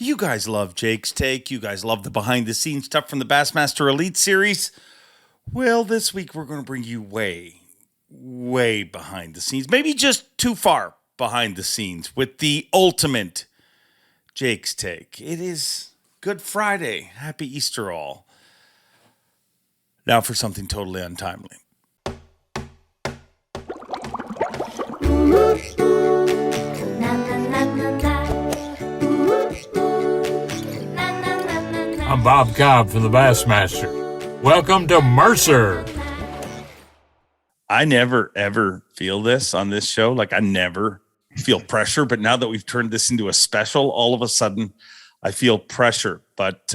You guys love Jake's Take. You guys love the behind-the-scenes stuff from the Bassmaster Elite series. Well, this week we're going to bring you way behind the scenes. Maybe just too far behind the scenes with the ultimate Jake's Take. It is Good Friday. Happy Easter all. Now for something totally untimely. I'm Bob Cobb from the Bassmaster. Welcome to Mercer. I never, ever feel this on this show. Like, I never feel pressure. But now that we've turned this into a special, all of a sudden, I feel pressure. But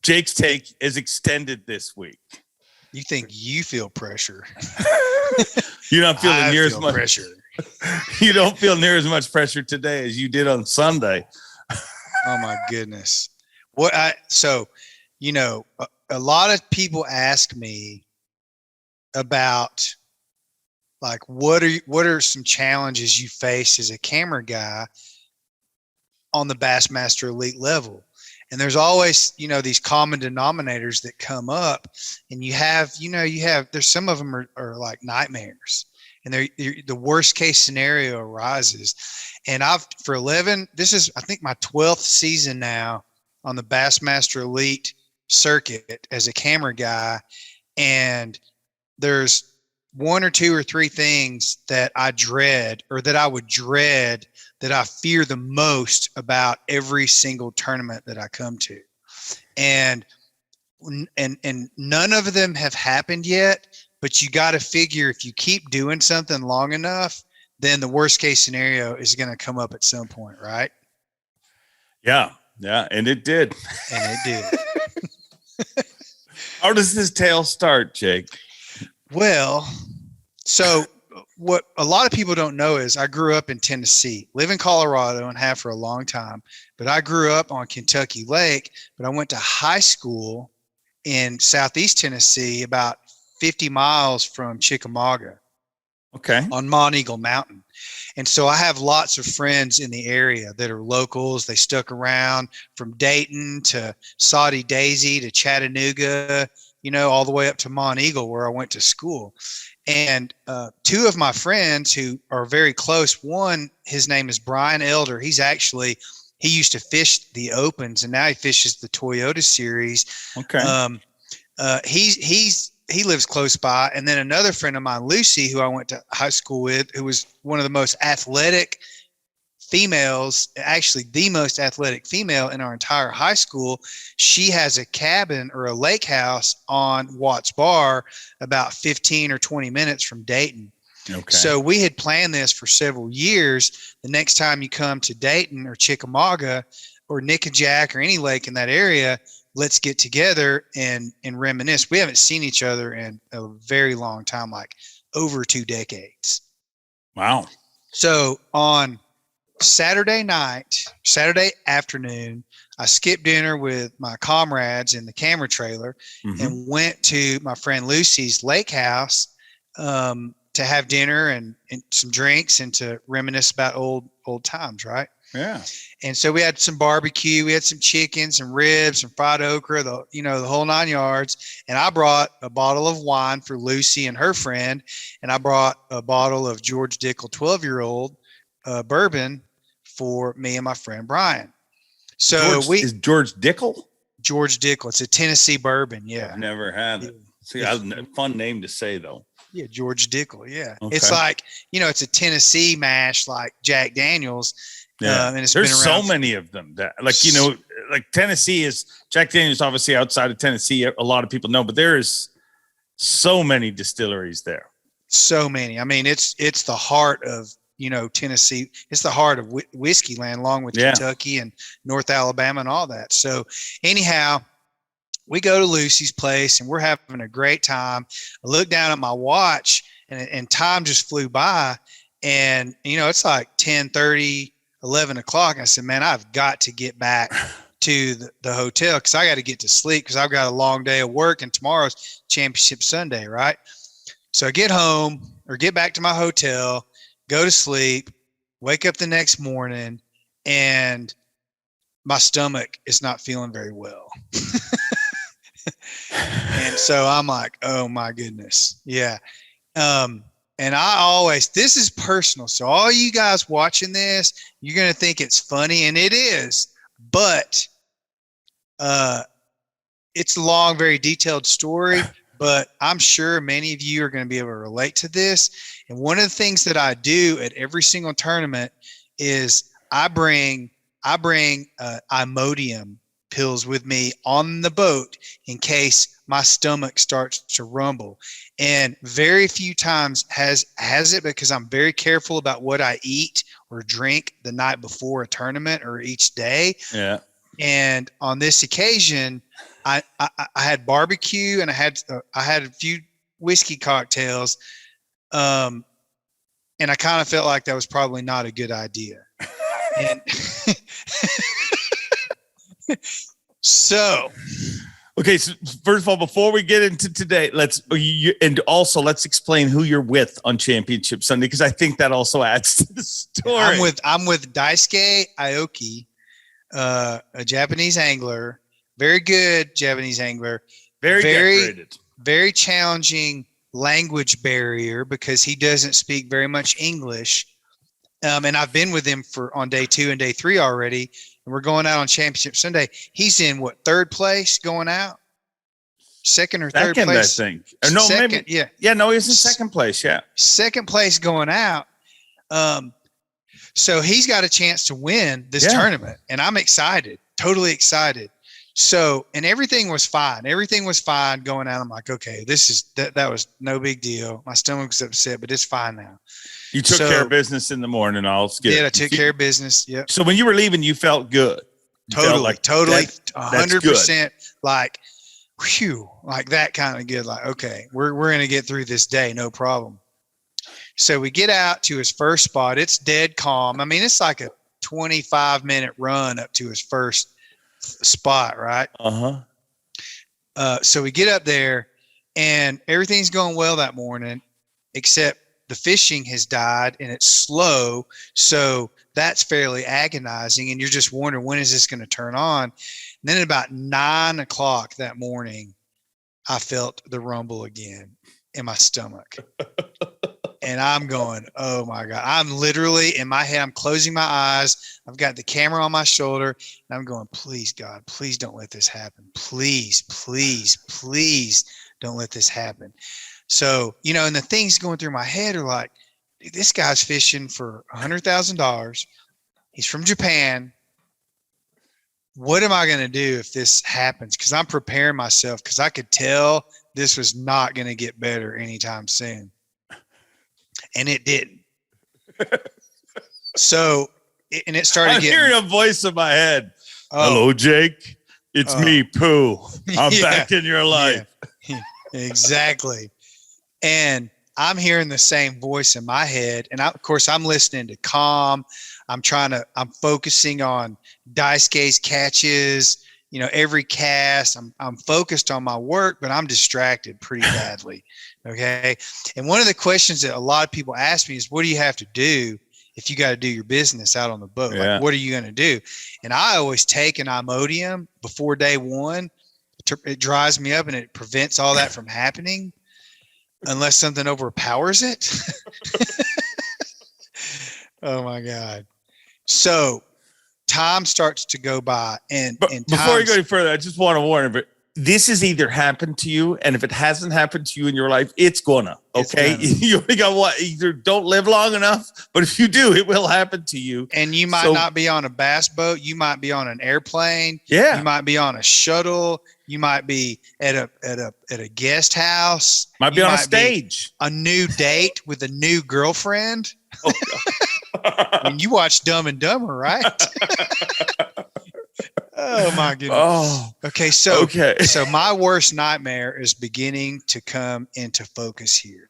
Jake's Take is extended this week. You think you feel pressure. You're not feeling near as much pressure. You don't feel near as much pressure today as you did on Sunday. Oh, my goodness. A lot of people ask me about, like, what are some challenges you face as a camera guy on the Bassmaster Elite level? And there's always, these common denominators that come up, and there's some of them are like nightmares, and the worst case scenario arises. And this is, I think, my 12th season now on the Bassmaster Elite circuit as a camera guy. And there's one or two or three things that I dread, or that I would dread, that I fear the most about every single tournament that I come to. And none of them have happened yet, but you got to figure if you keep doing something long enough, then the worst case scenario is going to come up at some point, right? Yeah, and it did. How does this tale start, Jake? Well, so what a lot of people don't know is I grew up in Tennessee, live in Colorado, and have for a long time. But I grew up on Kentucky Lake, but I went to high school in Southeast Tennessee, about 50 miles from Chickamauga. Okay. On Monteagle Mountain. And so I have lots of friends in the area that are locals. They stuck around from Dayton to Saudi Daisy to Chattanooga, all the way up to Monteagle, where I went to school. And two of my friends who are very close, one, his name is Brian Elder. He used to fish the Opens, and now he fishes the Toyota Series. Okay. He lives close by. And then another friend of mine, Lucy, who I went to high school with, who was one of the most athletic females, actually the most athletic female in our entire high school. She has a cabin or a lake house on Watts Bar, about 15 or 20 minutes from Dayton. Okay. So we had planned this for several years. The next time you come to Dayton or Chickamauga or Nickajack or any lake in that area, let's get together and reminisce. We haven't seen each other in a very long time, like over 2 decades. Wow. So on Saturday afternoon, I skipped dinner with my comrades in the camera trailer and went to my friend Lucy's lake house to have dinner and some drinks and to reminisce about old times, right? Yeah. And so we had some barbecue, we had some chicken, some ribs, some fried okra, the whole 9 yards. And I brought a bottle of wine for Lucy and her friend. And I brought a bottle of George Dickel 12-year-old bourbon for me and my friend Brian. So is George Dickel? George Dickel. It's a Tennessee bourbon. Yeah. I've never had it. See, a fun name to say though. Yeah. George Dickel. Yeah. Okay. It's like, it's a Tennessee mash like Jack Daniels. Yeah. And there's so many of them that, like Tennessee is, Jack Daniels obviously outside of Tennessee, a lot of people know, but there is so many distilleries there. So many. I mean, it's the heart of, Tennessee. It's the heart of whiskey land, along with Kentucky and North Alabama and all that. So anyhow, we go to Lucy's place and we're having a great time. I look down at my watch and time just flew by, and, it's like 10:30, 11 o'clock. I said, man, I've got to get back to the hotel because I got to get to sleep because I've got a long day of work and tomorrow's Championship Sunday, right? So I get home or get back to my hotel, go to sleep, wake up the next morning, and my stomach is not feeling very well. And so I'm like, oh my goodness. Yeah. And this is personal. So all you guys watching this, you're going to think it's funny, and it is, but it's a long, very detailed story, but I'm sure many of you are going to be able to relate to this. And one of the things that I do at every single tournament is I bring Imodium pills with me on the boat in case my stomach starts to rumble. And very few times has it, because I'm very careful about what I eat or drink the night before a tournament or each day. Yeah. And on this occasion, I had barbecue, and I had a few whiskey cocktails. And I kind of felt like that was probably not a good idea. And so, okay. So first of all, before we get into today, let's explain who you're with on Championship Sunday, because I think that also adds to the story. I'm with Daisuke Aoki, a Japanese angler, very good Japanese angler, very decorated, very challenging language barrier because he doesn't speak very much English. And I've been with him on day 2 and day 3 already. And we're going out on Championship Sunday. He's in third place going out? Second or third place? I think. Or no, second, maybe. Yeah. Yeah, no, he's in second place. Yeah. Second place going out. So he's got a chance to win this tournament. And I'm excited, totally excited. So, and everything was fine. Everything was fine going out. I'm like, okay, that was no big deal. My stomach was upset, but it's fine now. You took care of business in the morning. I took care of business. Yep. So when you were leaving, you felt good. Totally, 100%. Like, whew, like that kind of good. Like, okay, we're going to get through this day. No problem. So we get out to his first spot. It's dead calm. I mean, it's like a 25-minute run up to his first spot, right? So we get up there, and everything's going well that morning, except the fishing has died and it's slow. So that's fairly agonizing. And you're just wondering, when is this going to turn on? And then at about 9 o'clock that morning, I felt the rumble again in my stomach. And I'm going, oh my God. I'm literally in my head, I'm closing my eyes. I've got the camera on my shoulder, and I'm going, please, God, please don't let this happen. Please, please, please don't let this happen. So, and the things going through my head are like, this guy's fishing for $100,000. He's from Japan. What am I going to do if this happens? Because I'm preparing myself, because I could tell this was not going to get better anytime soon. And it didn't. So, and it started getting. I'm hearing a voice in my head. Oh, hello, Jake. It's me, Pooh. I'm back in your life. Yeah, exactly. And I'm hearing the same voice in my head. And of course, I'm listening to Calm. I'm focusing on Daisuke's catches, every cast. I'm focused on my work, but I'm distracted pretty badly. Okay. And one of the questions that a lot of people ask me is, what do you have to do if you got to do your business out on the boat? Yeah. Like, what are you going to do? And I always take an Imodium before day 1. It dries me up and it prevents all that from happening unless something overpowers it. Oh my God. So time starts to go by, and before you go any further, I just want to warn you, this has either happened to you, and if it hasn't happened to you in your life, it's gonna. Okay, you only got what? Either don't live long enough, but if you do, it will happen to you. And you might not be on a bass boat. You might be on an airplane. Yeah. You might be on a shuttle. You might be at a guest house. Might be on a stage. A new date with a new girlfriend. Oh, I mean, you watch Dumb and Dumber, right? Oh my goodness. Oh. Okay. So my worst nightmare is beginning to come into focus here.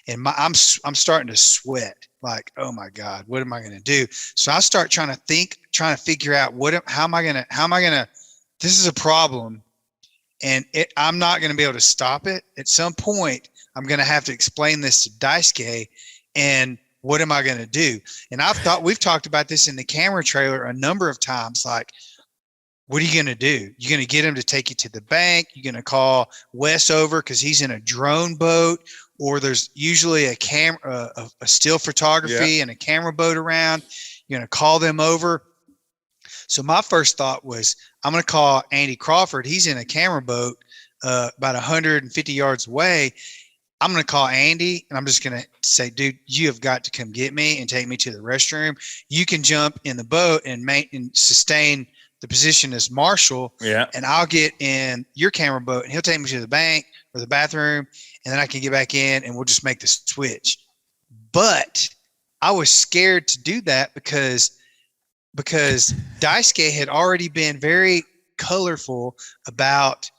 And I'm starting to sweat, like, oh my God, what am I going to do? So I start trying to figure out how am I going to, this is a problem, and I'm not going to be able to stop it. At some point, I'm going to have to explain this to Daisuke, and what am I going to do? And we've talked about this in the camera trailer a number of times. Like, what are you going to do? You're going to get him to take you to the bank. You're going to call Wes over because he's in a drone boat, or there's usually a camera, a still photography and a camera boat around. You're going to call them over. So my first thought was, I'm going to call Andy Crawford. He's in a camera boat about 150 yards away. I'm going to call Andy, and I'm just going to say, dude, you have got to come get me and take me to the restroom. You can jump in the boat and sustain the position as Marshall, and I'll get in your camera boat, and he'll take me to the bank or the bathroom, and then I can get back in, and we'll just make the switch. But I was scared to do that because Daisuke had already been very colorful about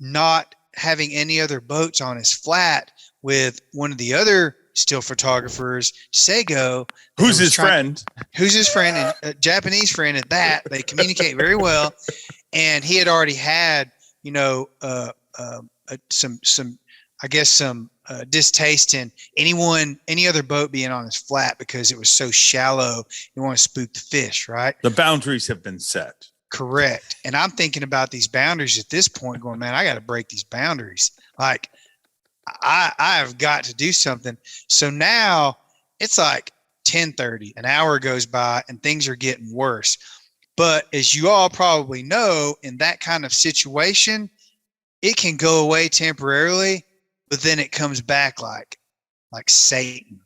not having any other boats on his flat with one of the other still photographers, Sego. Who's his friend, and a Japanese friend at that. They communicate very well. And he had already had, some distaste in any other boat being on his flat because it was so shallow. You want to spook the fish, right? The boundaries have been set. Correct. And I'm thinking about these boundaries at this point going, man, I got to break these boundaries. Like I have got to do something. So now it's like 10:30, an hour goes by and things are getting worse. But as you all probably know, in that kind of situation, it can go away temporarily, but then it comes back like Satan.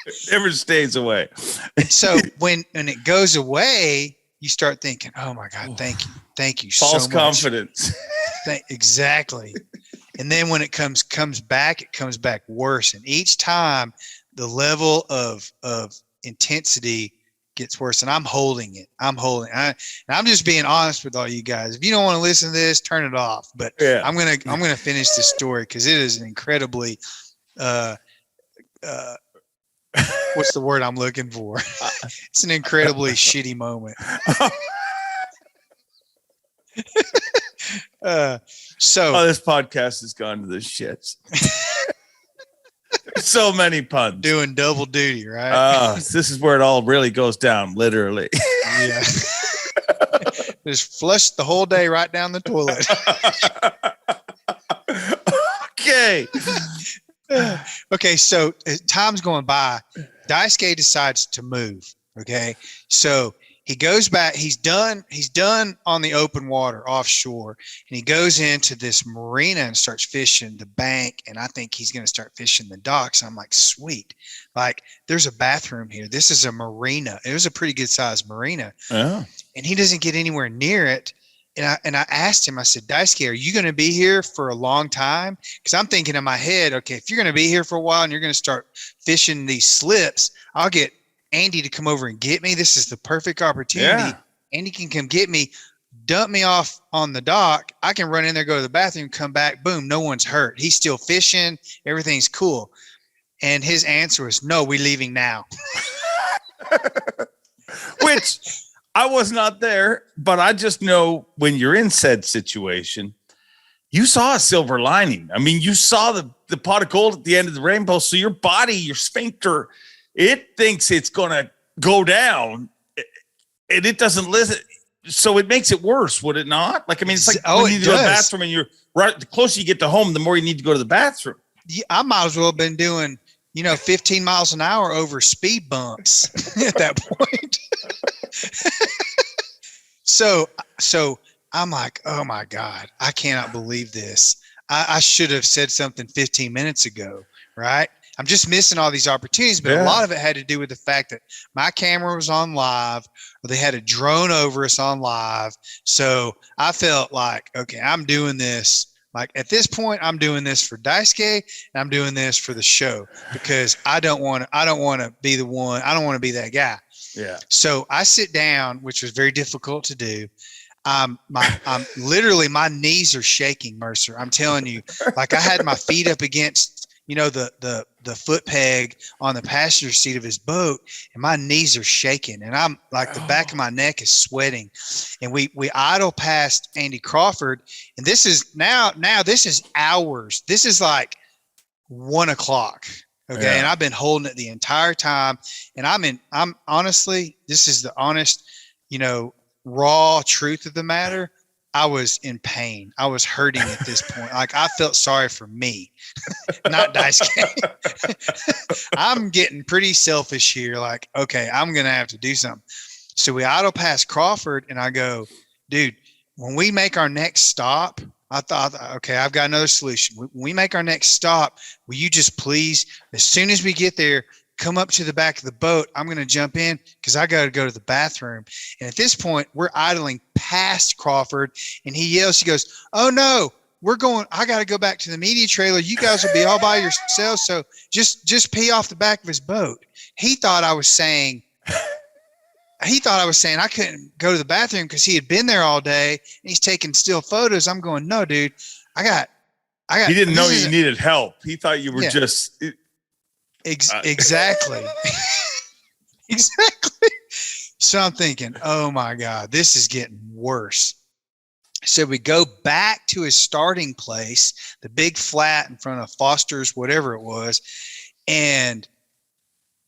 It never stays away. So when it goes away, you start thinking, oh my God, thank you so much. False confidence. Exactly. And then when it comes back, it comes back worse. And each time the level of intensity gets worse, and I'm holding it. I'm just being honest with all you guys. If you don't want to listen to this, turn it off. But I'm gonna finish this story because it is an incredibly what's the word I'm looking for? It's an incredibly shitty moment. This podcast has gone to the shits. So many puns. Doing double duty, right? This is where it all really goes down, literally. Yeah. Just flush the whole day right down the toilet. Okay. Okay, so time's going by. Daisuke decides to move. Okay, so he goes back. He's done on the open water offshore, and he goes into this marina and starts fishing the bank. And I think he's going to start fishing the docks. I'm like, sweet, like there's a bathroom here. This is a marina. It was a pretty good sized marina, and he doesn't get anywhere near it. And I asked him, I said, Daisuke, are you going to be here for a long time? Because I'm thinking in my head, okay, if you're going to be here for a while and you're going to start fishing these slips, I'll get Andy to come over and get me. This is the perfect opportunity. Yeah. Andy can come get me, dump me off on the dock. I can run in there, go to the bathroom, come back, boom, no one's hurt. He's still fishing. Everything's cool. And his answer was, no, we're leaving now. Which... I was not there, but I just know when you're in said situation, you saw a silver lining. I mean, you saw the pot of gold at the end of the rainbow. So your body, your sphincter, it thinks it's going to go down and it doesn't listen. So it makes it worse, would it not? Like, I mean, it's like when you need to go to the bathroom and you're right, the closer you get to home, the more you need to go to the bathroom. Yeah, I might as well have been doing, 15 miles an hour over speed bumps at that point. So I'm like, oh my God, I cannot believe this. I should have said something 15 minutes ago, right? I'm just missing all these opportunities, but a lot of it had to do with the fact that my camera was on live, or they had a drone over us on live. So I felt like, okay, I'm doing this. Like at this point, I'm doing this for Daisuke, and I'm doing this for the show because I don't want to be the one. I don't want to be that guy. Yeah. So I sit down, which was very difficult to do. I'm literally, my knees are shaking, Mercer. I'm telling you, like I had my feet up against, the foot peg on the passenger seat of his boat, and my knees are shaking, and I'm like, the back of my neck is sweating. And we idle past Andy Crawford, and this is now this is hours. This is like 1:00. Okay. Yeah. And I've been holding it the entire time. And I'm honestly, this is the honest, raw truth of the matter. I was in pain. I was hurting at this point. Like I felt sorry for me, not Daisuke. I'm getting pretty selfish here. Like, okay, I'm going to have to do something. So we auto pass Crawford and I go, dude, when we make our next stop, I thought, okay, I've got another solution. When we make our next stop, will you just please, as soon as we get there, come up to the back of the boat? I'm going to jump in because I got to go to the bathroom. And at this point, we're idling past Crawford and he yells, he goes, oh no, I got to go back to the media trailer. You guys will be all by yourselves. So just pee off the back of his boat. He thought I was saying I couldn't go to the bathroom because he had been there all day and he's taking still photos. I'm going, no, dude, I got. He didn't know you needed help. He thought you were just. Exactly. Exactly. So I'm thinking, oh my God, this is getting worse. So we go back to his starting place, the big flat in front of Foster's, whatever it was. And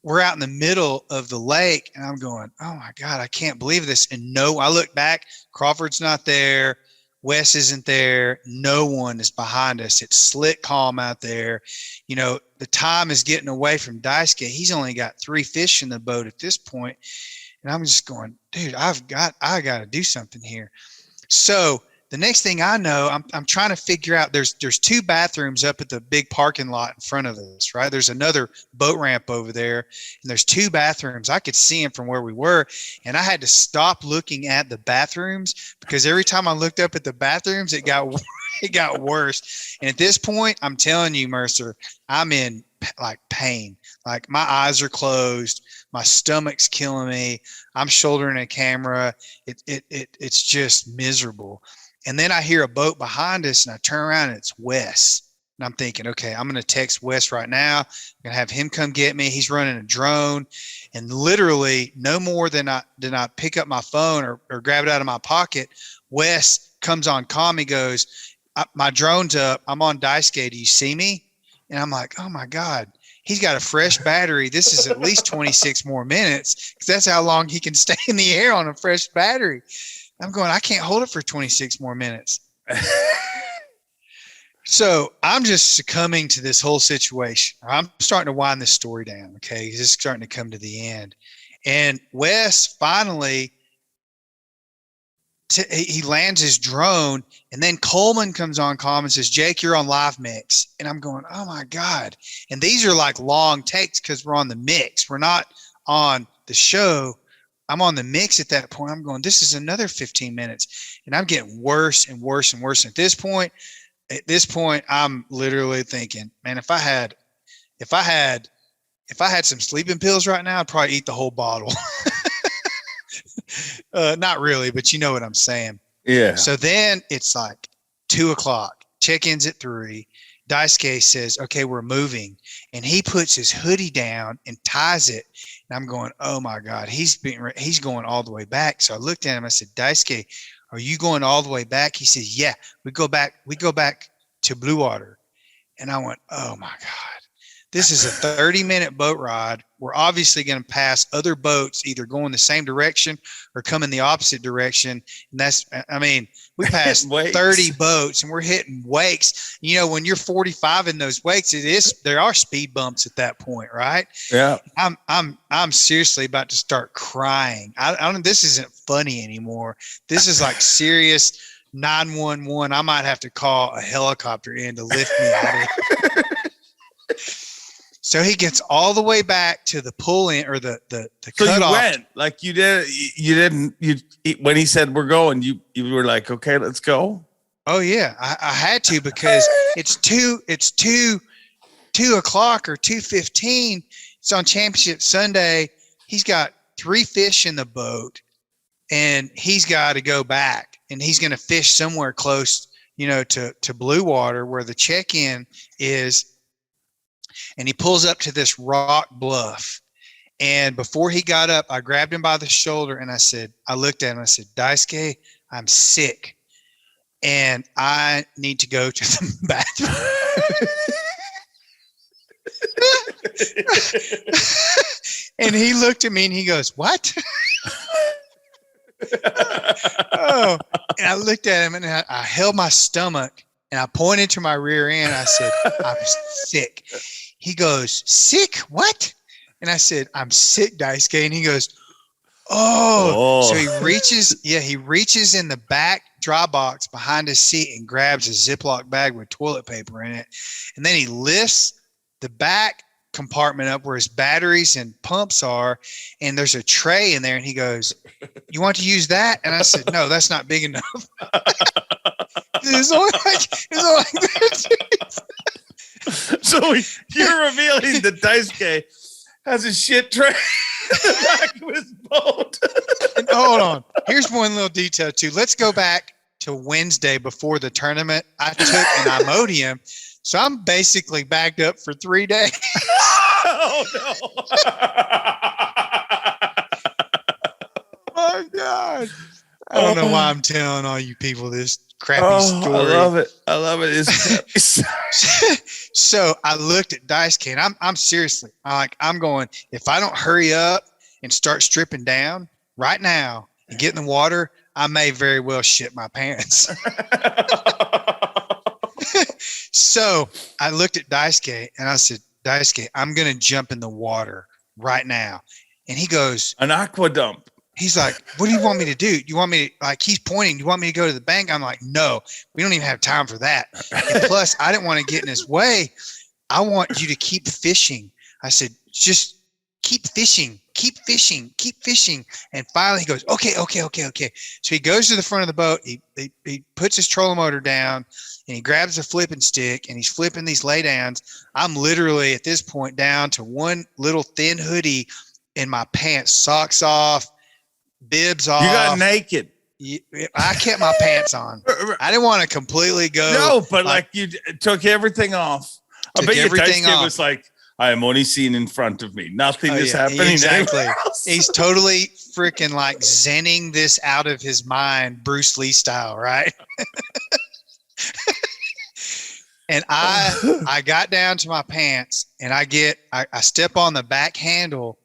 we're out in the middle of the lake and I'm going, oh my God, I can't believe this. And no, I look back, Crawford's not there. Wes isn't there. No one is behind us. It's slick calm out there. The time is getting away from Daisuke. He's only got 3 fish in the boat at this point. And I'm just going, dude, I got to do something here. So the next thing I know, I'm trying to figure out there's 2 bathrooms up at the big parking lot in front of us, right? There's another boat ramp over there and there's 2 bathrooms. I could see them from where we were. And I had to stop looking at the bathrooms because every time I looked up at the bathrooms, it got worse. And at this point, I'm telling you, Mercer, I'm in like pain. Like my eyes are closed. My stomach's killing me. I'm shouldering a camera. It's just miserable. And then I hear a boat behind us and I turn around and it's Wes. And I'm thinking, okay, I'm going to text Wes right now. I'm going to have him come get me. He's running a drone. And literally no more than I pick up my phone or grab it out of my pocket. Wes comes on comm. He goes, my drone's up. I'm on Daisuke. Do you see me? And I'm like, oh my God, he's got a fresh battery. This is at least 26 more minutes because that's how long he can stay in the air on a fresh battery. I'm going, I can't hold it for 26 more minutes. So I'm just succumbing to this whole situation. I'm starting to wind this story down. Okay. It's just starting to come to the end. And Wes finally, he lands his drone and then Coleman comes on comm and says, Jake, you're on live mix. And I'm going, oh my God. And these are like long takes because we're on the mix. We're not on the show. I'm on the mix at that point. I'm going, this is another 15 minutes and I'm getting worse and worse and worse. At this point, I'm literally thinking, man, if I had some sleeping pills right now, I'd probably eat the whole bottle. Not really, but you know what I'm saying. Yeah. So then it's like 2:00, check-ins at 3. Daisuke says, okay, we're moving. And he puts his hoodie down and ties it. And I'm going, oh my God, he's going all the way back. So I looked at him. I said, Daisuke, are you going all the way back? He says, yeah, we go back to Blue Water. And I went, oh my God, this is a 30-minute boat ride. We're obviously going to pass other boats, either going the same direction or coming the opposite direction. And we passed 30 boats and we're hitting wakes. When you're 45 in those wakes, there are speed bumps at that point, right? Yeah. I'm seriously about to start crying. This isn't funny anymore. This is like serious 911. I might have to call a helicopter in to lift me out of here. So he gets all the way back to the pull in or the so cutoff. You went like you didn't when he said we're going, you were like, okay, let's go. Oh yeah. I had to because it's 2:00 or 2:15. It's on Championship Sunday. He's got 3 fish in the boat and he's got to go back and he's going to fish somewhere close, to Blue Water where the check-in is. And he pulls up to this rock bluff. And before he got up, I grabbed him by the shoulder and I looked at him. I said, Daisuke, I'm sick and I need to go to the bathroom. And he looked at me and he goes, "What?" Oh, and I looked at him and I held my stomach and I pointed to my rear end. I said, "I'm sick." He goes, "Sick? What?" And I said, "I'm sick, Daisuke." And he goes, "Oh." So he reaches in the back dry box behind his seat and grabs a Ziploc bag with toilet paper in it. And then he lifts the back compartment up where his batteries and pumps are, and there's a tray in there, and he goes, "You want to use that?" And I said, "No, that's not big enough." It's only like that. So you're revealing that Daisuke has a shit tray in the back of his boat. And hold on. Here's one little detail too. Let's go back to Wednesday before the tournament. I took an Imodium, so I'm basically backed up for 3 days. Oh no! Oh God! I don't know why I'm telling all you people this crappy story. I love it. It's So I looked at Daisuke, and I'm seriously, I'm going, if I don't hurry up and start stripping down right now and get in the water, I may very well shit my pants. So I looked at Daisuke and I said, "Daisuke, I'm going to jump in the water right now." And he goes, an aqua dump. he's like, "What do you want me to do? You want me to," like, he's pointing, "You want me to go to the bank?" I'm like, "No, we don't even have time for that." And plus, I didn't want to get in his way. "I want you to keep fishing." I said, "Just keep fishing, keep fishing, keep fishing." And finally he goes, okay. So he goes to the front of the boat. He puts his trolling motor down and he grabs a flipping stick and he's flipping these laydowns. I'm literally at this point down to one little thin hoodie in my pants, socks off, bibs off. You got naked. I kept my pants on. I didn't want to completely go. No, but like you took everything off. I bet everything off. Was like, I am only seen in front of me. Nothing is happening. Exactly. He's totally freaking like zenning this out of his mind, Bruce Lee style, right? And I got down to my pants and I step on the back handle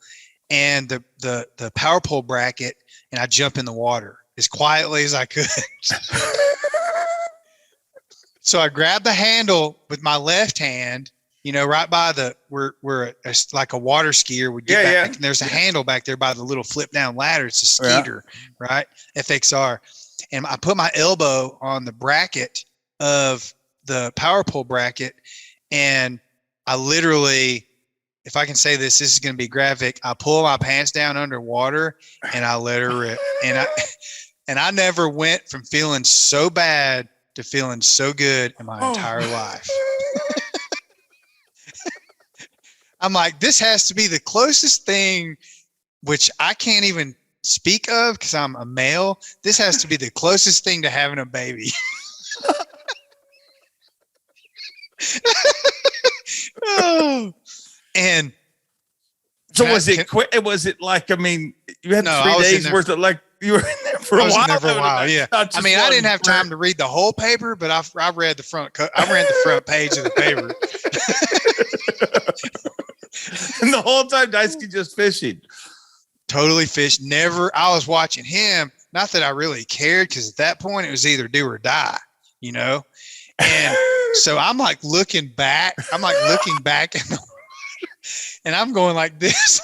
and the power pole bracket, and I jump in the water as quietly as I could. So I grabbed the handle with my left hand, right by where like a water skier would get back. And there's a handle back there by the little flip down ladder. It's a skeeter, right? FXR. And I put my elbow on the bracket of the power pole bracket, and I literally, if I can say this is going to be graphic, I pull my pants down underwater and I let her rip. And I never went from feeling so bad to feeling so good in my entire life. I'm like, this has to be the closest thing, which I can't even speak of because I'm a male. This has to be the closest thing to having a baby. Oh. And so was it quick? Was it like, I mean, you had 3 days worth of, like, you were in there for a while. There for a while, yeah. I mean, I didn't have time to read the whole paper, but I read the front. I read the front page of the paper. And the whole time, Daisuke just fishing. Totally fished. Never. I was watching him. Not that I really cared, because at that point it was either do or die, And so I'm like looking back. I'm like looking back in the water, and I'm going like this.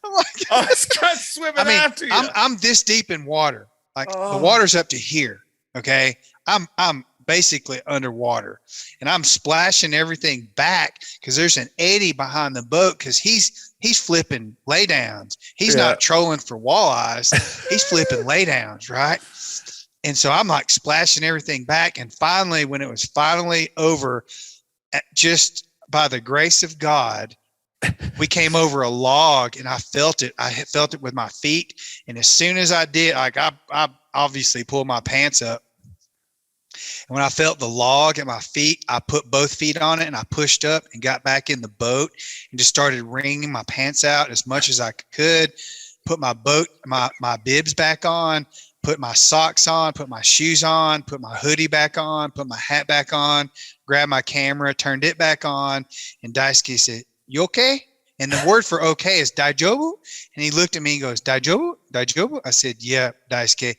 I'm like, oh, this guy's swimming after you. I'm this deep in water. Like the water's up to here. Okay. I'm basically underwater, and I'm splashing everything back because there's an eddy behind the boat, because he's flipping laydowns. He's not trolling for walleyes. He's flipping laydowns, right? And so I'm like splashing everything back. And finally, when it was finally over, just by the grace of God, we came over a log, and I felt it. I felt it with my feet. And as soon as I did, like I obviously pulled my pants up. And when I felt the log at my feet, I put both feet on it and I pushed up and got back in the boat and just started wringing my pants out as much as I could, put my bibs back on, put my socks on, put my shoes on, put my hoodie back on, put my hat back on, grabbed my camera, turned it back on. And Daisuke said, you okay? And the word for okay is daijobu. And he looked at me and goes, daijobu? Daijobu? I said, yeah, daisuke.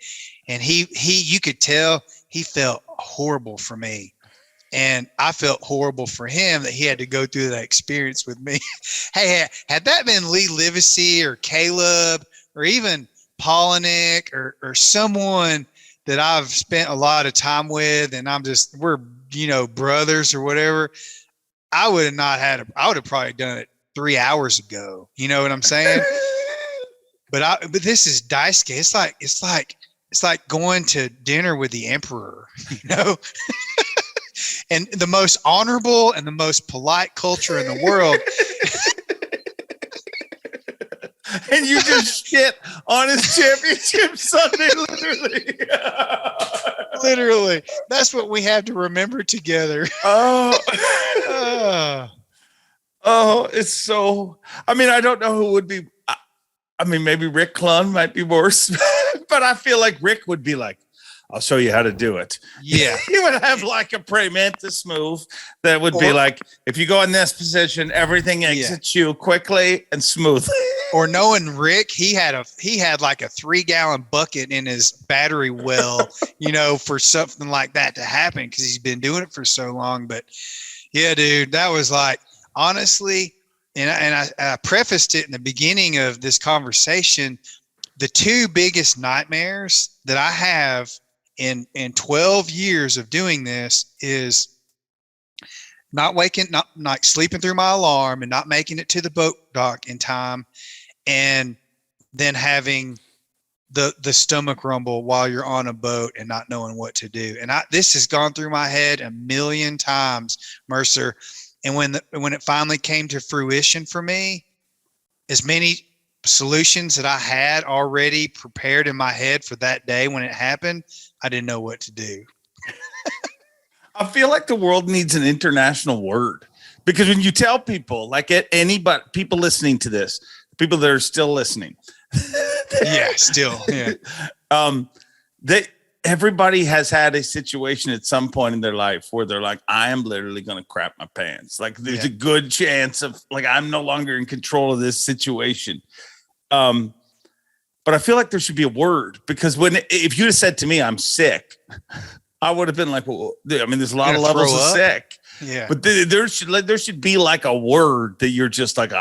And you could tell he felt horrible for me. And I felt horrible for him that he had to go through that experience with me. Hey, had that been Lee Livesey or Caleb or even Polinick or someone that I've spent a lot of time with, and we're, brothers or whatever, I would have probably done it 3 hours ago. You know what I'm saying? but this is Daisuke. It's like going to dinner with the emperor, and the most honorable and the most polite culture in the world. And you just shit on his championship Sunday, literally. Literally. That's what we have to remember together. It's so, I don't know who would be, maybe Rick Clun might be worse, but I feel like Rick would be like, I'll show you how to do it. Yeah. He would have like a Praymantis move that would be like, if you go in this position, everything exits you quickly and smoothly. Or knowing Rick, he had like a 3-gallon bucket in his battery well, for something like that to happen because he's been doing it for so long. But yeah, dude, that was like, honestly, and I prefaced it in the beginning of this conversation, the 2 biggest nightmares that I have in 12 years of doing this is not sleeping through my alarm and not making it to the boat dock in time, and then having the stomach rumble while you're on a boat and not knowing what to do. And this has gone through my head a million times, Mercer. And when it finally came to fruition for me, as many solutions that I had already prepared in my head for that day when it happened, I didn't know what to do. I feel like the world needs an international word, because when you tell people, like people listening to this, people that are still listening, everybody has had a situation at some point in their life where they're like, I am literally going to crap my pants. Like there's a good chance of like, I'm no longer in control of this situation. But I feel like there should be a word, because if you'd have said to me, I'm sick, I would have been like, well, there's a lot of levels of sick. Yeah. But there should be like a word that you're just like,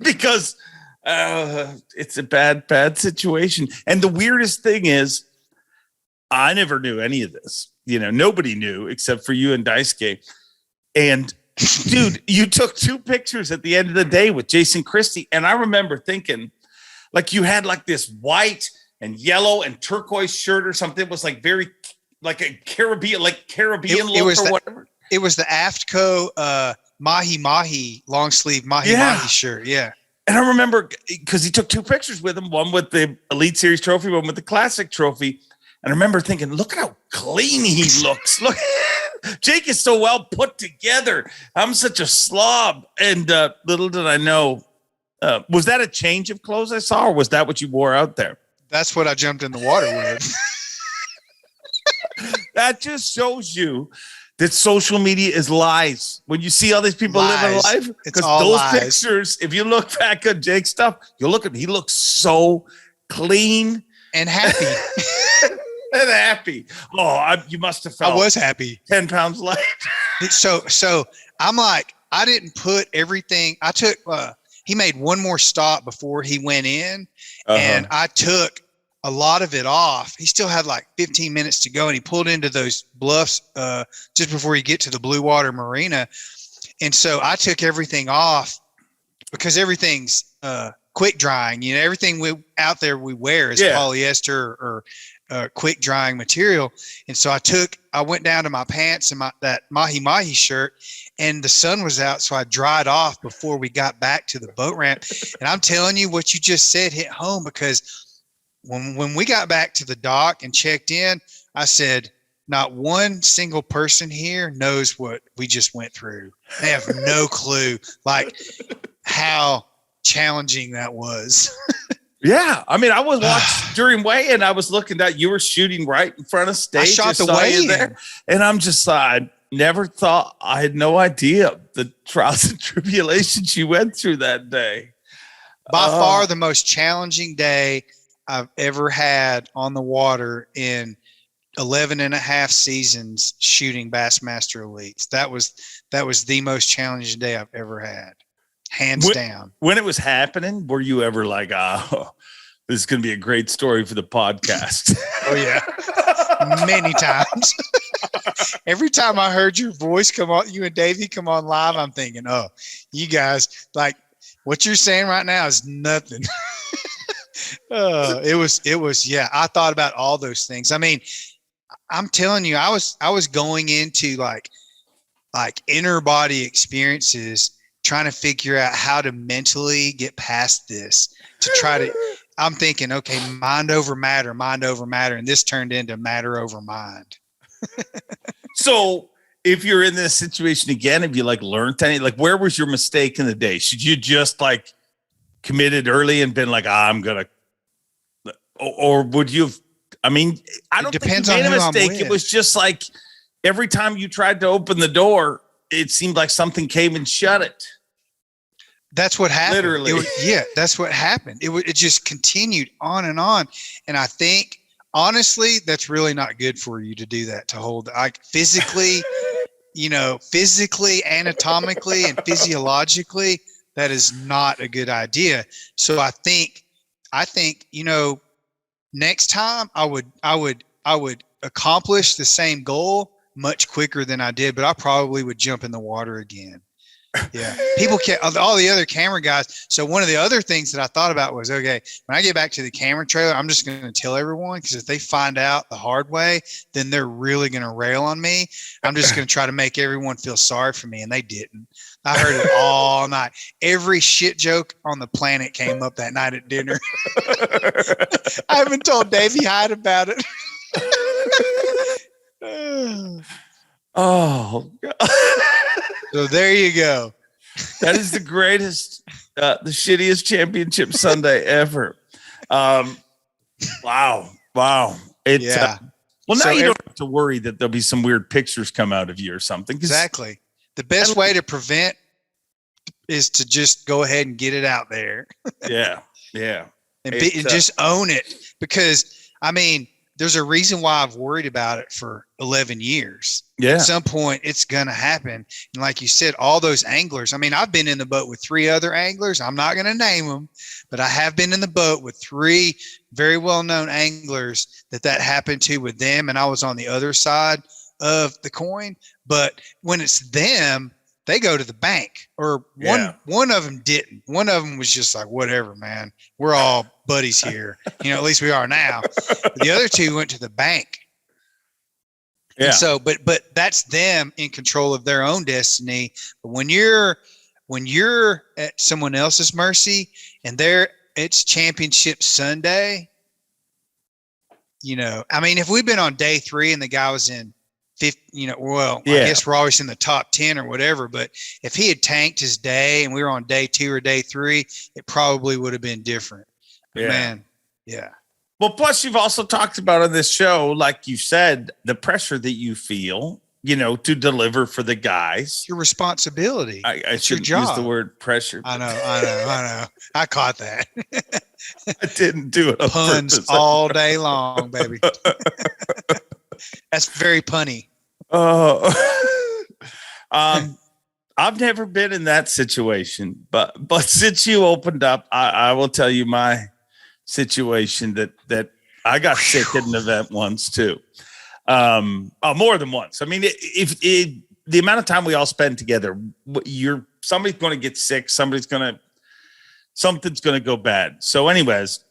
because it's a bad situation. And the weirdest thing is, I never knew any of this. Nobody knew except for you and Daisuke. And dude, you took 2 pictures at the end of the day with Jason Christie. And I remember thinking, like, you had like this white and yellow and turquoise shirt or something. It was like very like a Caribbean look or whatever. It was the AFTCO Mahi Mahi long sleeve Mahi Mahi shirt. Yeah. And I remember because he took 2 pictures with him, one with the Elite Series trophy, one with the Classic trophy. And I remember thinking, look at how clean he looks. Look, Jake is so well put together. I'm such a slob. And little did I know, was that a change of clothes I saw, or was that what you wore out there? That's what I jumped in the water with. That just shows you that social media is lies. When you see all these people living life, because those lies. Pictures, if you look back at Jake's stuff, you'll look at him. He looks so clean and happy. And happy. You must have felt. I was happy. 10 pounds light. So I'm like, I didn't put everything. I took. He made one more stop before he went in, and I took a lot of it off. He still had like 15 minutes to go, and he pulled into those bluffs just before you get to the Blue Water Marina. And so I took everything off because everything's quick drying. Everything we wear is polyester or quick drying material. And so I went down to my pants and that Mahi Mahi shirt, and the sun was out. So I dried off before we got back to the boat ramp. And I'm telling you, what you just said hit home, because when we got back to the dock and checked in, I said, not one single person here knows what we just went through. They have no clue like how challenging that was. Yeah. I was watching during weigh-in. I was looking at, you were shooting right in front of stage. I shot the weigh-in there, and I'm just like, never thought, I had no idea the trials and tribulations you went through that day. By far the most challenging day I've ever had on the water in 11 and a half seasons shooting Bassmaster Elites. That was the most challenging day I've ever had. Hands down. When it was happening, were you ever like, oh, this is going to be a great story for the podcast? Oh, yeah. Many times. Every time I heard your voice come on, you and Davey come on live, I'm thinking, oh, you guys, like, what you're saying right now is nothing. It was, yeah, I thought about all those things. I mean, I'm telling you, I was going into like inner body experiences, trying to figure out how to mentally get past this, to try to, I'm thinking, okay, mind over matter. And this turned into matter over mind. So if you're in this situation again, have you like learned any, like, where was your mistake in the day? Should you just like committed early and been like, I'm going to, or would you have, I mean, I don't think you made a mistake. It was just like every time you tried to open the door, it seemed like something came and shut it. That's what happened. Literally. That's what happened. It just continued on and on. And I think, honestly, that's really not good for you to do that, to hold, like, physically, physically, anatomically, and physiologically, that is not a good idea. So I think, next time I would accomplish the same goal much quicker than I did, but I probably would jump in the water again. Yeah. People can't, all the other camera guys. So one of the other things that I thought about was, okay, when I get back to the camera trailer, I'm just going to tell everyone, because if they find out the hard way, then they're really going to rail on me. I'm just going to try to make everyone feel sorry for me. And they didn't. I heard it all night. Every shit joke on the planet came up that night at dinner. I haven't told Davey Hyde about it. Oh, God. So there you go. That is the greatest, the shittiest championship Sunday ever. Wow. It's yeah. Well, now you don't have to worry that there'll be some weird pictures come out of you or something. Exactly. The best way to prevent is to just go ahead and get it out there. Yeah. And just own it, because I mean, there's a reason why I've worried about it for 11 years. Yeah. At some point it's going to happen. And like you said, all those anglers, I mean, I've been in the boat with 3 other anglers. I'm not going to name them, but I have been in the boat with 3 very well-known anglers that happened to with them. And I was on the other side of the coin, but when it's them, they go to the bank, or one of them didn't. One of them was just like, whatever, man, we're all buddies here. At least we are now. But the other 2 went to the bank. Yeah. And so, but that's them in control of their own destiny. But when you're at someone else's mercy and it's championship Sunday, I mean, if we'd been on day 3 and the guy was in 50, I guess we're always in the top 10 or whatever, but if he had tanked his day and we were on day 2 or day 3, it probably would have been different. But man. Yeah. Well, plus you've also talked about on this show, like you said, the pressure that you feel, to deliver for the guys. It's your responsibility. I shouldn't use the word pressure. I know. I caught that. I didn't do it. Puns all day long, baby. That's very punny. I've never been in that situation, but since you opened up, I will tell you my situation that I got sick at an event once too. More than once. I mean, if the amount of time we all spend together, somebody's going to get sick. Something's going to go bad. So anyways,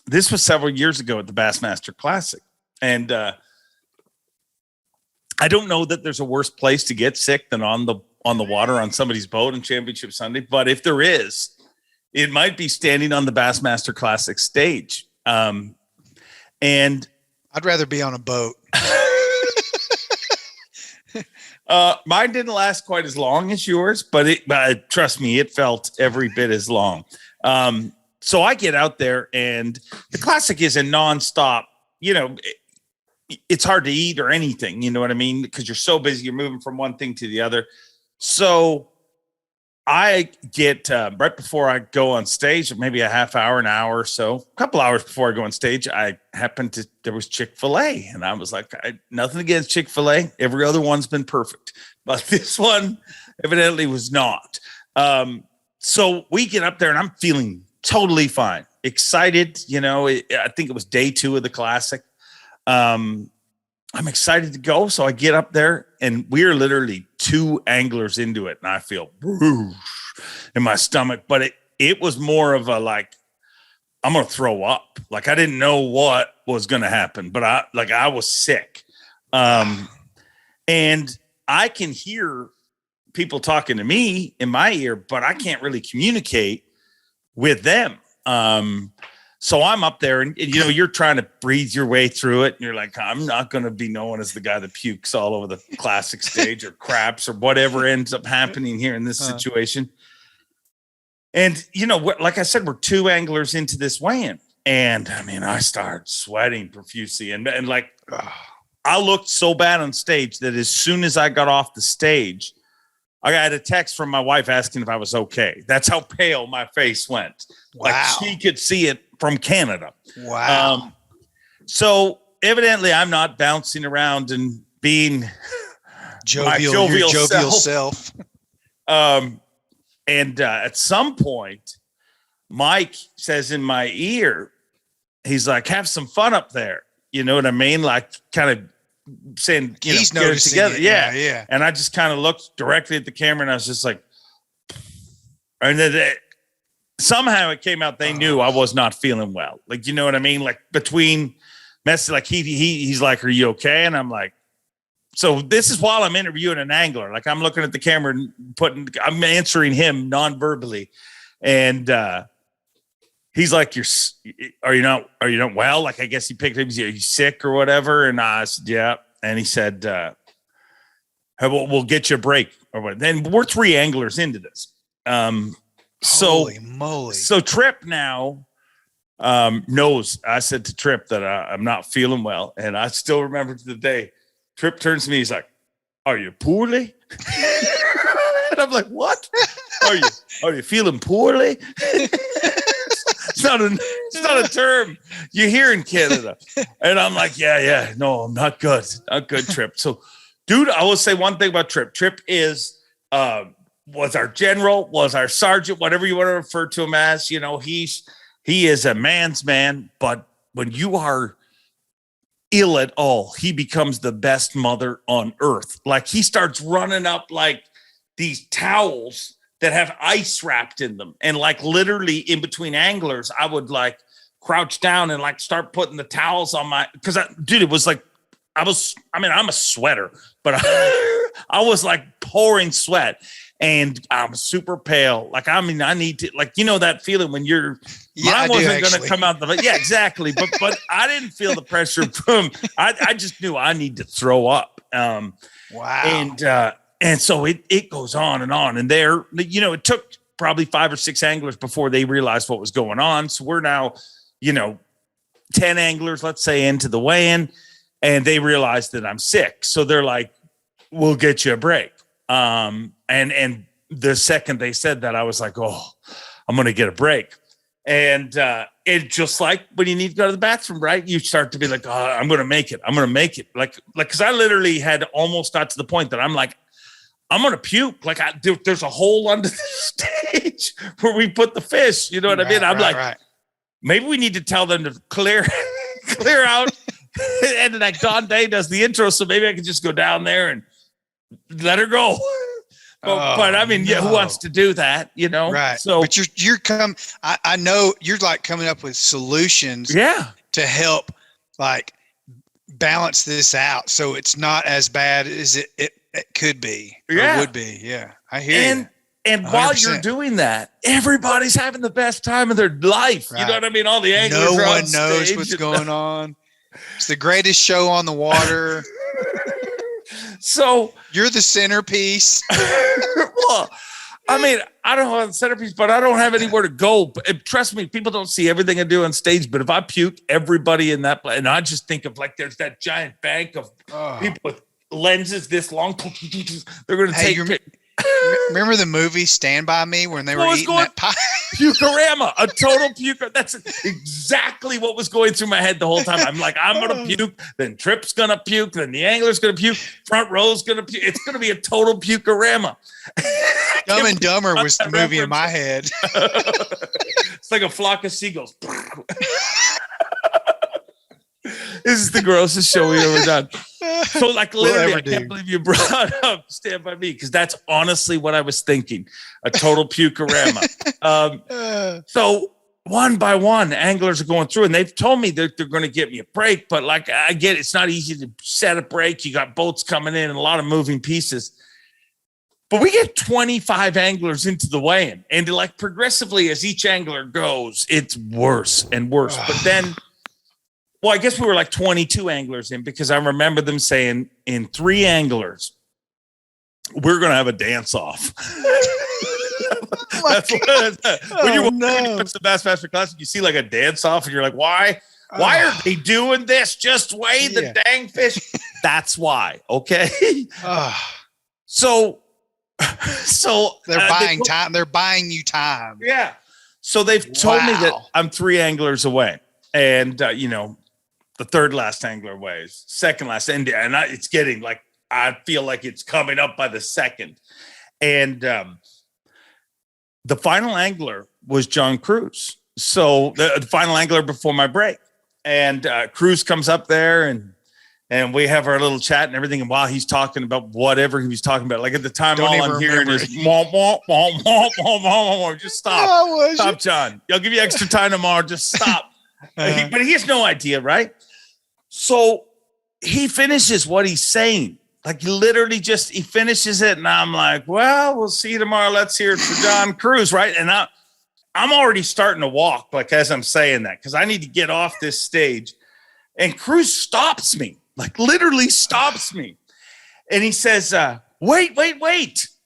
this was several years ago at the Bassmaster Classic. And I don't know that there's a worse place to get sick than on the water on somebody's boat on Championship Sunday. But if there is, it might be standing on the Bassmaster Classic stage. And I'd rather be on a boat. Mine didn't last quite as long as yours, but trust me, it felt every bit as long. So I get out there, and the Classic is a nonstop, it's hard to eat or anything. You know what I mean? Because you're so busy, you're moving from one thing to the other. So I get right before I go on stage, maybe a half hour, an hour or so, a couple hours before I go on stage, there was Chick-fil-A. And I was like, nothing against Chick-fil-A. Every other one's been perfect. But this one evidently was not. So we get up there and I'm feeling totally fine. Excited. I think it was day 2 of the classic. I'm excited to go. So I get up there and we're literally 2 anglers into it. And I feel in my stomach, but it was more of a, like, I'm going to throw up. Like, I didn't know what was going to happen, but I was sick. And I can hear people talking to me in my ear, but I can't really communicate with them. So I'm up there and you're trying to breathe your way through it. And you're like, I'm not going to be known as the guy that pukes all over the classic stage or craps or whatever ends up happening here in this situation. And, like I said, we're 2 anglers into this weigh-in. And I mean, I started sweating profusely and like, I looked so bad on stage that as soon as I got off the stage, I got a text from my wife asking if I was okay. That's how pale my face went. Wow. Like she could see it from Canada. Wow. So evidently I'm not bouncing around and being jovial self. And at some point, Mike says in my ear, he's like, have some fun up there. You know what I mean? Like kind of saying, he's get it together. It. Yeah. And I just kind of looked directly at the camera and I was just like, and then somehow it came out. They knew I was not feeling well. Like, you know what I mean? Like between messages, like he's like, are you okay? And I'm like, so this is while I'm interviewing an angler. Like I'm looking at the camera and I'm answering him non-verbally. And, he's like, are you not well? Like, I guess he picked up, are you sick or whatever? And I said, yeah. And he said, we'll get you a break or what. Then we're 3 anglers into this. Holy moly. So Trip now knows. I said to Trip that I'm not feeling well. And I still remember to the day, Trip turns to me. He's like, are you poorly? And I'm like, what? Are you feeling poorly? It's not a term you hear in Canada. And I'm like, yeah, no, I'm not good. Not good, Trip. So, dude, I will say one thing about Trip. Trip is, was our general, was our sergeant, whatever you want to refer to him as. He is a man's man, but when you are ill at all, he becomes the best mother on earth. Like he starts running up like these towels that have ice wrapped in them. And like literally in between anglers, I would like crouch down and like start putting the towels on because it was like, I'm a sweater, but I was like pouring sweat and I'm super pale. Like, I need to, like, that feeling when mine wasn't going to come out. Yeah, exactly. But I didn't feel the pressure from, I just knew I need to throw up. Wow. And so it goes on. And there, it took probably 5 or 6 anglers before they realized what was going on. So we're now, 10 anglers, let's say, into the weigh-in, and they realized that I'm sick. So they're like, we'll get you a break. And the second they said that, I was like, oh, I'm going to get a break. And it just like when you need to go to the bathroom, right? You start to be like, oh, I'm going to make it. I'm going to make it. Like, because I literally had almost got to the point that I'm like, I'm going to puke. Like there's a hole under the stage where we put the fish. You know what I mean? I'm like, maybe we need to tell them to clear out. And then like Don Day does the intro. So maybe I could just go down there and let her go. But I mean, who wants to do that? Right. So, but I know you're like coming up with solutions. Yeah. To help like balance this out. So it's not as bad as it could be. Yeah. Or would be. Yeah. I hear you. And while you're doing that, everybody's having the best time of their life. Right. You know what I mean? All the anglers. No one knows what's going on. It's the greatest show on the water. So you're the centerpiece. Well, I mean, I don't have a centerpiece, but I don't have anywhere to go. But trust me, people don't see everything I do on stage. But if I puke, everybody in that, and I just think of like there's that giant bank of people with lenses this long. They're going to take. Remember the movie Stand By Me when they were eating that pie? Pukerama, a total puke. That's exactly what was going through my head the whole time. I'm like, I'm going to puke, then Trip's going to puke, then the angler's going to puke, front row's going to puke. It's going to be a total pukerama. Dumb and Dumber was the movie in my head. It's like a flock of seagulls. This is the grossest show we've ever done. So, like, literally, I can't believe you brought up Stand By Me, because that's honestly what I was thinking. A total pukerama. So, one by one, anglers are going through, and they've told me that they're going to give me a break. But, like, I get it. It's not easy to set a break. You got boats coming in and a lot of moving pieces. But we get 25 anglers into the weigh-in. And, like, progressively, as each angler goes, it's worse and worse. But then... Well, I guess we were like 22 anglers in, because I remember them saying in 3 anglers, we're going to have a dance off. That's when you're watching the Bassmaster Classic, you see like a dance off and you're like, why are they doing this? Just weigh the dang fish. That's why. Okay. So they're buying time. They're buying you time. Yeah. So they've told me that I'm 3 anglers away, and, the third last angler weighs, second last, and it's getting like, I feel like it's coming up by the second. And the final angler was John Cruz. So the final angler before my break. And Cruz comes up there, and we have our little chat and everything. And while he's talking about whatever he was talking about, like at the time, all I'm hearing is, womp, womp, womp, womp, womp, womp. Just stop. Stop, John. I'll give you extra time tomorrow. Just stop. But he has no idea, right? So he finishes what he's saying. Like, literally he finishes it. And I'm like, well, we'll see you tomorrow. Let's hear it for John Cruz, right? And I'm already starting to walk, like, as I'm saying that, because I need to get off this stage. And Cruz stops me, like literally stops me. And he says, wait,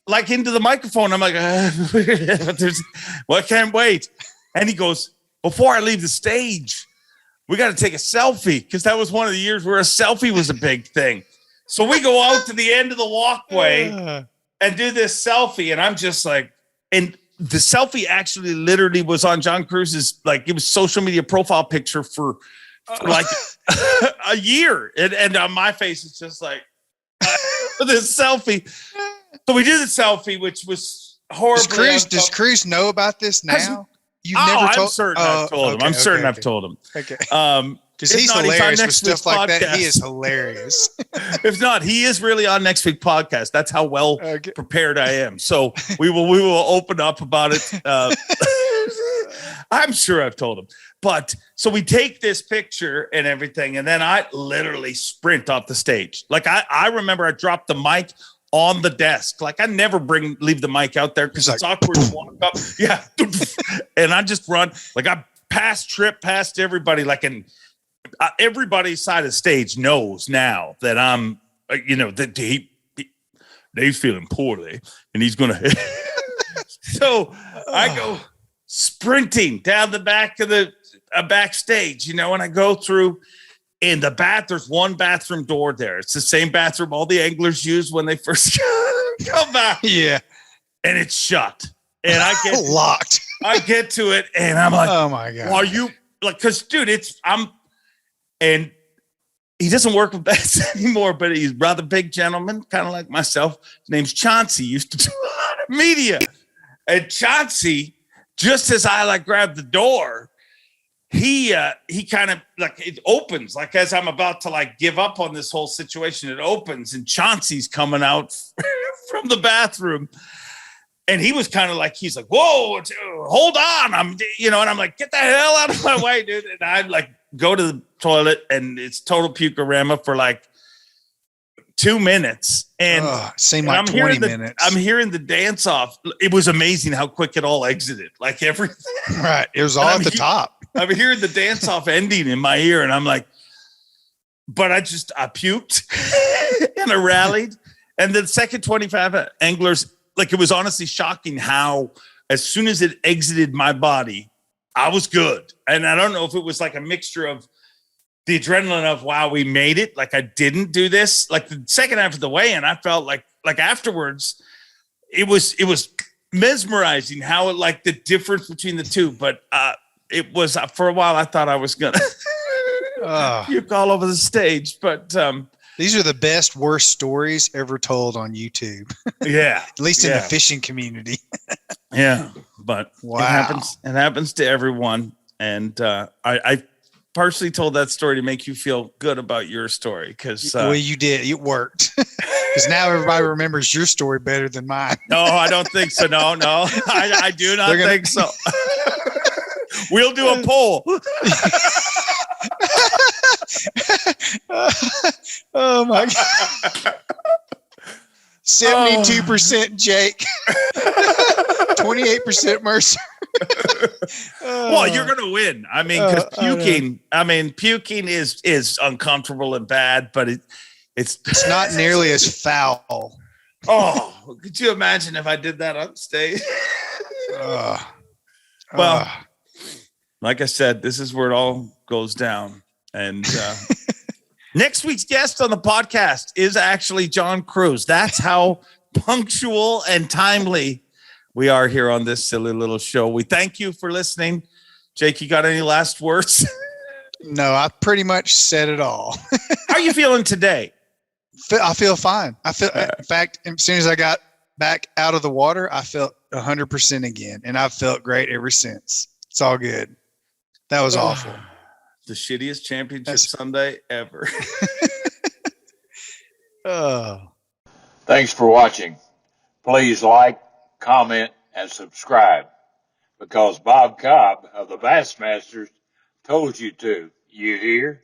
like into the microphone. I'm like, I can't wait. And he goes, before I leave the stage, we got to take a selfie, because that was one of the years where a selfie was a big thing. So we go out to the end of the walkway and do this selfie. And I'm just like, and the selfie actually literally was on John Cruz's, like, it was social media profile picture for like a year. And on my face, it's just like this selfie. So we did the selfie, which was horrible. Does Cruz know about this now? I'm certain I've told him. I'm certain I've told him. Okay. Because he's hilarious with stuff like that. He is hilarious. If not, he is really on next week's podcast. That's how well prepared I am. So we will open up about it. I'm sure I've told him. But so we take this picture and everything, and then I literally sprint off the stage. Like I remember I dropped the mic on the desk. Like, I never leave the mic out there because it's awkward to walk up. Yeah. And I just run. Like, I Trip past everybody. Like, and everybody's side of the stage knows now that I'm, that Dave's feeling poorly and he's going to. So I go sprinting down the back of the backstage, and I go through. In the there's one bathroom door there. It's the same bathroom all the anglers use when they first come back. Yeah. And it's shut. And I get locked. I get to it and I'm like, oh my God. Are you like, cause dude, and he doesn't work with Bass anymore, but he's a rather big gentleman, kind of like myself. His name's Chauncey, used to do a lot of media. And Chauncey, just as I grab the door, he kind of it opens, like as I'm about to give up on this whole situation, it opens and Chauncey's coming out from the bathroom, and he was kind of he's like, whoa, hold on, and I'm like, get the hell out of my way, dude. And I go to the toilet, and it's total pukerama for 2 minutes, and seemed like 20 minutes. I'm hearing the dance off. It was amazing how quick it all exited, everything. Right, it was all at the top. I'm hearing the dance off ending in my ear, and I'm like, but I puked and I rallied. And the second 25 anglers like, it was honestly shocking how as soon as it exited my body, I was good. And I don't know if it was like a mixture of the adrenaline of, wow, we made it. Like, I didn't do this. Like, the second after the weigh-in, I felt like afterwards, it was mesmerizing how it, like, the difference between the two. But it was, for a while, I thought I was going to puke all over the stage. But these are the best, worst stories ever told on YouTube. Yeah. At least in the fishing community. Yeah. But wow. It happens to everyone. And I partially told that story to make you feel good about your story. Because well, you did. It worked. Because now everybody remembers your story better than mine. No, I don't think so. No, I do not think so. We'll do a poll. Oh my God. 72% Jake. 28% Mercer. Well, you're gonna win. I mean, because puking is uncomfortable and bad, but it's not nearly as foul. Oh, could you imagine if I did that on stage? Well, like I said, this is where it all goes down. And next week's guest on the podcast is actually John Cruz. That's how punctual and timely we are here on this silly little show. We thank you for listening. Jake, you got any last words? No, I pretty much said it all. How are you feeling today? I feel fine. In fact, as soon as I got back out of the water, I felt 100% again. And I've felt great ever since. It's all good. That was awful. The shittiest championship Sunday ever. Thanks for watching. Please like, comment, and subscribe, because Bob Cobb of the Bassmasters told you to. You hear?